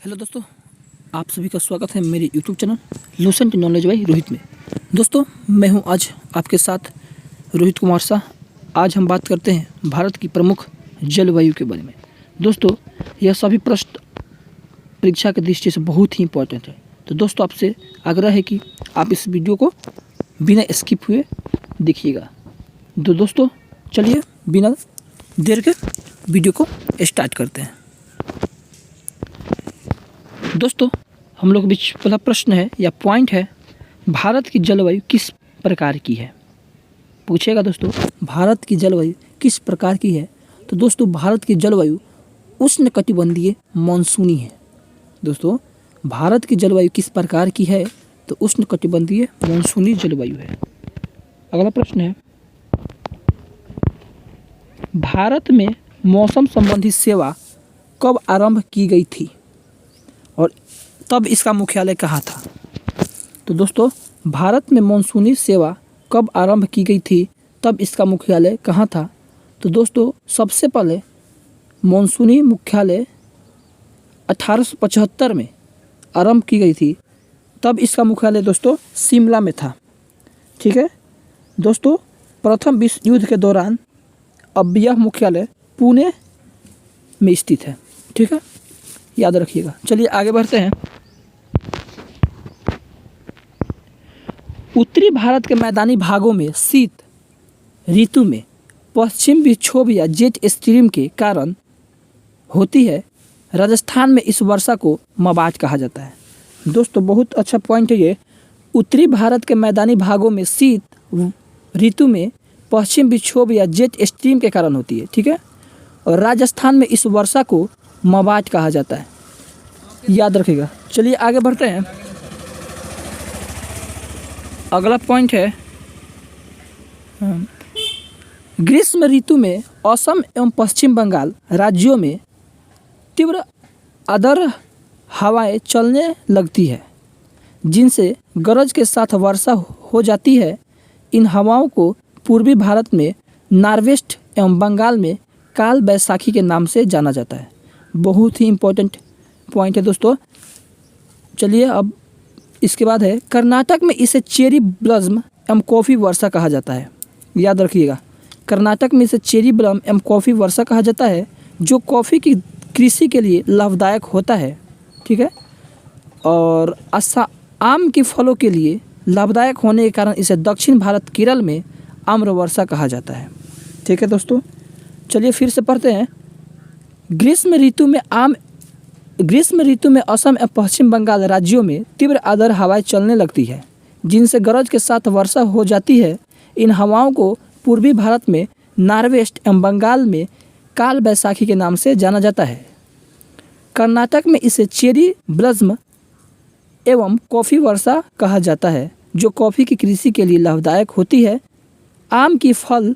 Hello दोस्तों, आप सभी का स्वागत है मेरे YouTube channel Lucent knowledge by Rohit में। दोस्तों, मैं हूं आज आपके साथ रोहित कुमार शाह। आज हम बात करते हैं भारत की प्रमुख जलवायु के बारे में। दोस्तों, यह सभी प्रश्न परीक्षा की दृष्टि से बहुत ही इंपॉर्टेंट है। तो दोस्तों, आपसे आग्रह है कि आप इस वीडियो को बिना स्किप हुए देखिएगा। तो दोस्तों, चलिए बिना देर के वीडियो को स्टार्ट करते हैं। दोस्तों, हम लोग के बीच पहला प्रश्न है या पॉइंट है, भारत की जलवायु किस प्रकार की है? पूछेगा दोस्तों, भारत की जलवायु किस प्रकार की है? तो दोस्तों, भारत की जलवायु उष्णकटिबंधीय मानसूनी है। दोस्तों, भारत की जलवायु किस प्रकार की है? तो उष्णकटिबंधीय मानसूनी जलवायु है। अगला प्रश्न है, भारत में मौसम संबंधी सेवा कब आरंभ की गई थी और तब इसका मुख्यालय कहाँ था? तो दोस्तों, भारत में मानसूनी सेवा कब आरंभ की गई थी, तब इसका मुख्यालय कहाँ था? तो दोस्तों, सबसे पहले मानसूनी मुख्यालय 1875 में आरंभ की गई थी। तब इसका मुख्यालय दोस्तों शिमला में था। ठीक है दोस्तों, प्रथम विश्व युद्ध के दौरान अब यह मुख्यालय पुणे में स्थित है। ठीक है, याद रखिएगा। चलिए आगे बढ़ते हैं। उत्तरी भारत के मैदानी भागों में शीत ऋतु में पश्चिम विक्षोभ या जेट स्ट्रीम के कारण होती है। राजस्थान में इस वर्षा को मवाज कहा जाता है। दोस्तों, बहुत अच्छा पॉइंट है ये। उत्तरी भारत के मैदानी भागों में शीत ऋतु में पश्चिम विक्षोभ या जेट स्ट्रीम के कारण होती है। ठीक है, और राजस्थान में इस वर्षा को मवाज कहा जाता है, याद रखिएगा। चलिए आगे बढ़ते हैं। अगला पॉइंट है, ग्रीष्म ऋतु में असम एवं पश्चिम बंगाल राज्यों में तीव्र आर्द्र हवाएं चलने लगती है, जिनसे गरज के साथ वर्षा हो जाती है। इन हवाओं को पूर्वी भारत में नॉर्थवेस्ट एवं बंगाल में काल बैसाखी के नाम से जाना जाता है। बहुत ही इम्पोर्टेंट पॉइंट है दोस्तों। चलिए अब इसके बाद है, कर्नाटक में इसे चेरी ब्लॉसम एवं कॉफ़ी वर्षा कहा जाता है। याद रखिएगा, कर्नाटक में इसे चेरी ब्लॉसम एवं कॉफ़ी वर्षा कहा जाता है, जो कॉफ़ी की कृषि के लिए लाभदायक होता है। ठीक है, और आम के फलों के लिए लाभदायक होने के कारण इसे दक्षिण भारत केरल में आम्र वर्षा कहा जाता है। ठीक है दोस्तों, चलिए फिर से पढ़ते हैं। ग्रीष्म ऋतु में असम एवं पश्चिम बंगाल राज्यों में तीव्र आर्द्र हवाएं चलने लगती है, जिनसे गरज के साथ वर्षा हो जाती है। इन हवाओं को पूर्वी भारत में नॉर्थवेस्ट एवं बंगाल में काल बैसाखी के नाम से जाना जाता है। कर्नाटक में इसे चेरी ब्लॉसम एवं कॉफ़ी वर्षा कहा जाता है, जो कॉफ़ी की कृषि के लिए लाभदायक होती है। आम की फल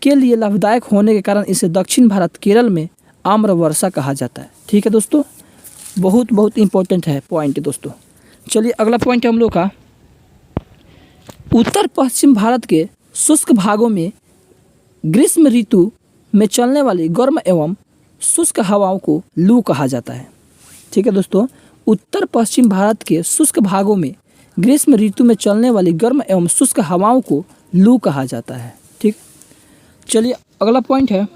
के लिए लाभदायक होने के कारण इसे दक्षिण भारत केरल में आम्र वर्षा कहा जाता है। ठीक है दोस्तों, बहुत इंपॉर्टेंट है पॉइंट दोस्तों। चलिए अगला पॉइंट है हम लोग का, उत्तर पश्चिम भारत के शुष्क भागों में ग्रीष्म ऋतु में चलने वाली गर्म एवं शुष्क हवाओं को लू कहा जाता है। ठीक है दोस्तों, उत्तर पश्चिम भारत के शुष्क भागों में ग्रीष्म ऋतु में चलने वाली गर्म एवं शुष्क हवाओं को लू कहा जाता है। ठीक, चलिए अगला पॉइंट है,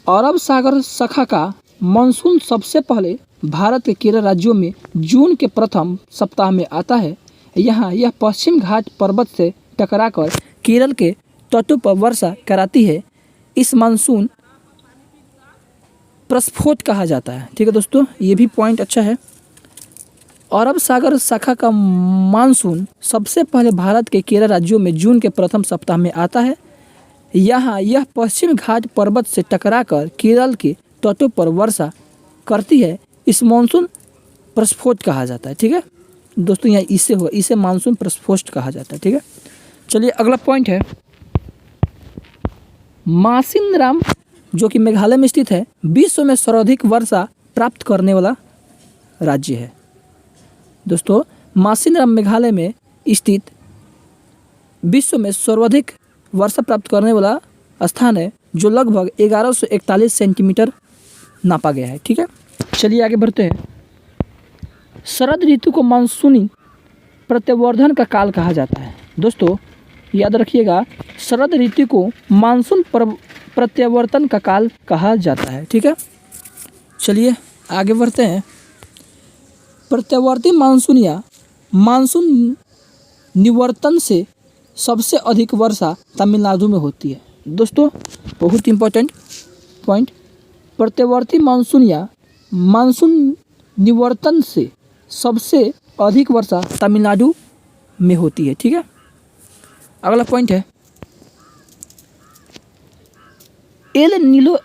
अरब सागर शाखा का मानसून सबसे पहले भारत के केरल राज्यों में जून के प्रथम सप्ताह में आता है। यहाँ यह पश्चिम घाट पर्वत से टकराकर केरल के तटों पर वर्षा कराती है। इस मानसून प्रस्फोट कहा जाता है। ठीक है दोस्तों, ये भी पॉइंट अच्छा है। अरब सागर शाखा का मानसून सबसे पहले भारत के केरल राज्यों में जून के प्रथम सप्ताह में आता है। यहाँ यह पश्चिम घाट पर्वत से टकराकर केरल के तटों पर वर्षा करती है। इस मानसून प्रस्फोट कहा जाता है। ठीक है दोस्तों, यहाँ इसे मानसून प्रस्फोट कहा जाता है। ठीक है, चलिए अगला पॉइंट है, मासिनराम जो कि मेघालय में स्थित है, विश्व में सर्वाधिक वर्षा प्राप्त करने वाला राज्य है। दोस्तों, मासिनराम मेघालय में स्थित विश्व में सर्वाधिक वर्षा प्राप्त करने वाला स्थान है, जो लगभग 1141 सेंटीमीटर नापा गया है। ठीक है, चलिए आगे बढ़ते हैं। शरद ऋतु को मानसूनी प्रत्यावर्तन का काल कहा जाता है। दोस्तों याद रखिएगा, शरद ऋतु को मानसून प्रत्यावर्तन का काल कहा जाता है। ठीक है, चलिए आगे बढ़ते हैं। प्रत्यावर्ती मानसून या मानसून निवर्तन से सबसे अधिक वर्षा तमिलनाडु में होती है। दोस्तों बहुत इंपॉर्टेंट पॉइंट, प्रत्यावर्ती मानसून या मानसून निवर्तन से सबसे अधिक वर्षा तमिलनाडु में होती है। ठीक है, अगला पॉइंट है, एल नीलो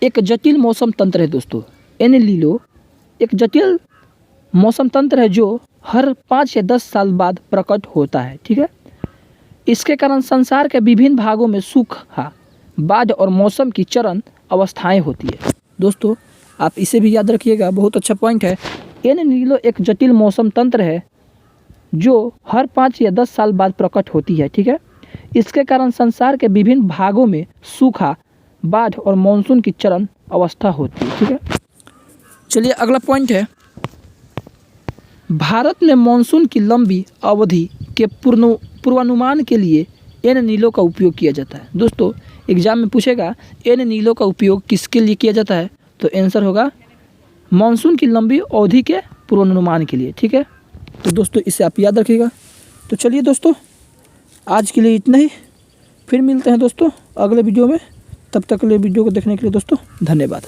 एक जटिल मौसम तंत्र है। दोस्तों एल नीलो एक जटिल मौसम तंत्र है जो हर 5 या 10 साल बाद प्रकट होता है। ठीक है, इसके कारण संसार के विभिन्न भागों में सूखा, बाढ़ और मौसम की चरम अवस्थाएं होती है। दोस्तों आप इसे भी याद रखिएगा, बहुत अच्छा पॉइंट है। एल नीलो एक जटिल मौसम तंत्र है जो हर 5 या 10 साल बाद प्रकट होती है। ठीक है, इसके कारण संसार के विभिन्न भागों में सूखा, बाढ़ और मानसून की चरम अवस्था होती है। ठीक है, चलिए अगला पॉइंट है, भारत में मानसून की लंबी अवधि के पूर्वानुमान के लिए एल नीलो का उपयोग किया जाता है। दोस्तों एग्जाम में पूछेगा एल नीलो का उपयोग किसके लिए किया जाता है, तो आंसर होगा मानसून की लंबी अवधि के पूर्वानुमान के लिए। ठीक है, तो दोस्तों इसे आप याद रखिएगा। तो चलिए दोस्तों आज के लिए इतना ही, फिर मिलते हैं दोस्तों अगले वीडियो में। तब तक के लिए वीडियो को देखने के लिए दोस्तों धन्यवाद।